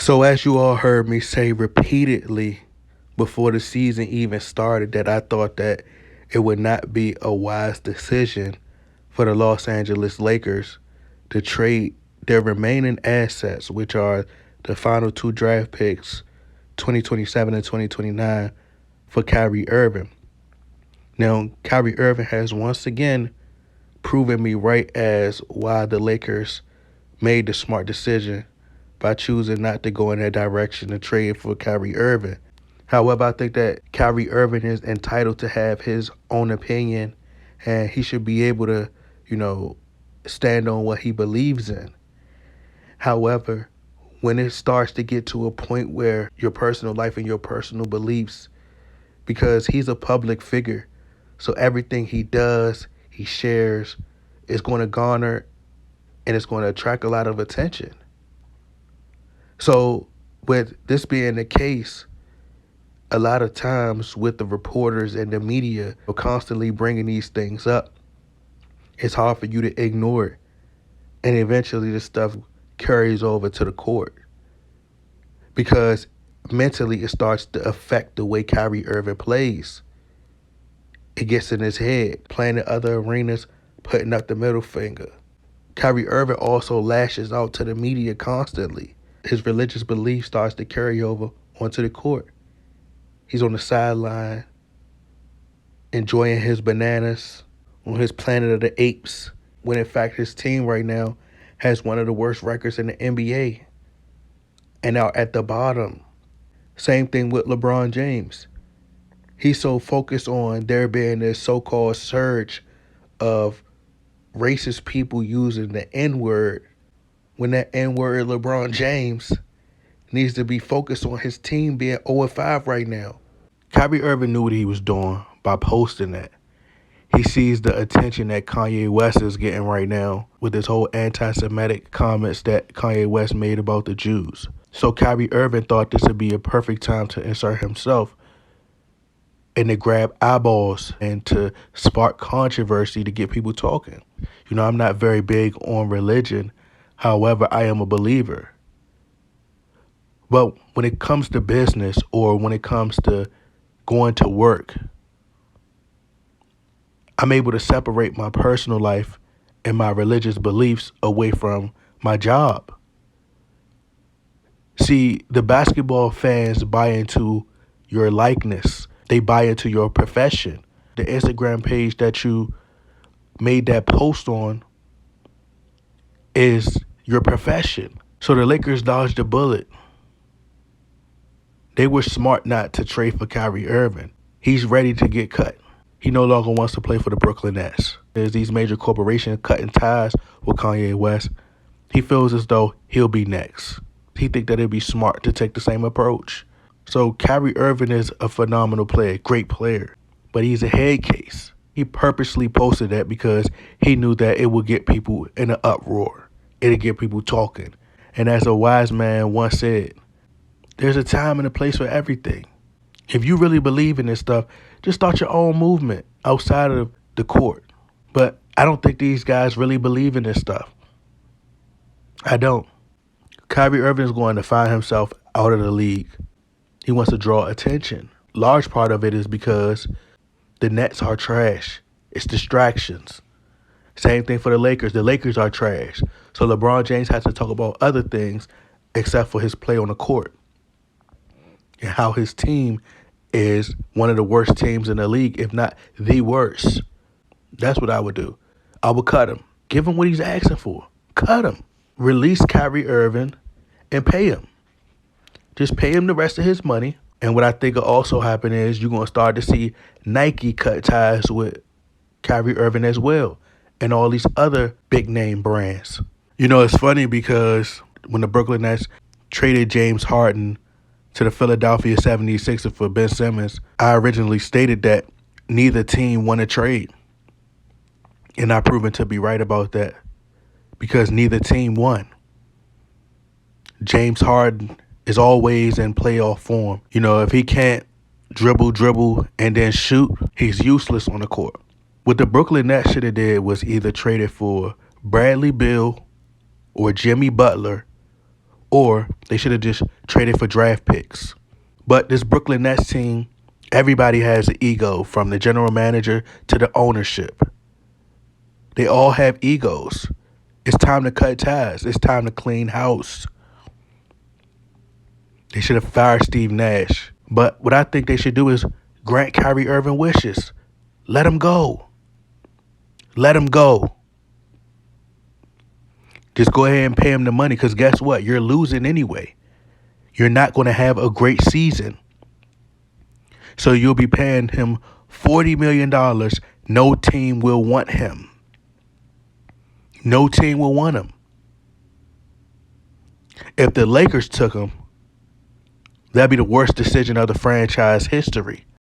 So as you all heard me say repeatedly before the season even started, that I thought that it would not be a wise decision for the Los Angeles Lakers to trade their remaining assets, which are the final two draft picks, 2027 and 2029, for Kyrie Irving. Now, Kyrie Irving has once again proven me right as why the Lakers made the smart decision by choosing not to go in that direction and trade for Kyrie Irving. However, I think that Kyrie Irving is entitled to have his own opinion, and he should be able to, stand on what he believes in. However, when it starts to get to a point where your personal life and your personal beliefs, because he's a public figure, so everything he does, he shares, is going to garner and it's going to attract a lot of attention. So with this being the case, a lot of times with the reporters and the media are constantly bringing these things up, it's hard for you to ignore it. And eventually this stuff carries over to the court because mentally it starts to affect the way Kyrie Irving plays. It gets in his head, playing in other arenas, putting up the middle finger. Kyrie Irving also lashes out to the media constantly. His religious belief starts to carry over onto the court. He's on the sideline, enjoying his bananas on his Planet of the Apes, when in fact his team right now has one of the worst records in the NBA and are at the bottom. Same thing with LeBron James. He's so focused on there being this so-called surge of racist people using the N-word, when that N-word LeBron James needs to be focused on his team being 0-5 right now. Kyrie Irving knew what he was doing by posting that. He sees the attention that Kanye West is getting right now with this whole anti-Semitic comments that Kanye West made about the Jews. So Kyrie Irving thought this would be a perfect time to insert himself and to grab eyeballs and to spark controversy to get people talking. I'm not very big on religion. However, I am a believer. But when it comes to business or when it comes to going to work, I'm able to separate my personal life and my religious beliefs away from my job. See, the basketball fans buy into your likeness. They buy into your profession. The Instagram page that you made that post on is your profession. So the Lakers dodged a bullet. They were smart not to trade for Kyrie Irving. He's ready to get cut. He no longer wants to play for the Brooklyn Nets. There's these major corporations cutting ties with Kanye West. He feels as though he'll be next. He thinks that it'd be smart to take the same approach. So Kyrie Irving is a phenomenal player, great player, but he's a head case. He purposely posted that because he knew that it would get people in an uproar. It'd get people talking. And as a wise man once said, there's a time and a place for everything. If you really believe in this stuff, just start your own movement outside of the court. But I don't think these guys really believe in this stuff. I don't. Kyrie Irving is going to find himself out of the league. He wants to draw attention. Large part of it is because the Nets are trash. It's distractions. Same thing for the Lakers. The Lakers are trash. So LeBron James has to talk about other things except for his play on the court and how his team is one of the worst teams in the league, if not the worst. That's what I would do. I would cut him. Give him what he's asking for. Cut him. Release Kyrie Irving and pay him. Just pay him the rest of his money. And what I think will also happen is you're going to start to see Nike cut ties with Kyrie Irving as well and all these other big name brands. It's funny because when the Brooklyn Nets traded James Harden to the Philadelphia 76ers for Ben Simmons, I originally stated that neither team won a trade. And I've proven to be right about that because neither team won. James Harden is always in playoff form. If he can't dribble, and then shoot, he's useless on the court. What the Brooklyn Nets should have did was either traded for Bradley Beal or Jimmy Butler or they should have just traded for draft picks. But this Brooklyn Nets team, everybody has an ego, from the general manager to the ownership. They all have egos. It's time to cut ties. It's time to clean house. They should have fired Steve Nash. But what I think they should do is grant Kyrie Irving wishes. Let him go. Let him go. Just go ahead and pay him the money, because guess what? You're losing anyway. You're not going to have a great season. So you'll be paying him $40 million. No team will want him. No team will want him. If the Lakers took him, that'd be the worst decision of the franchise history.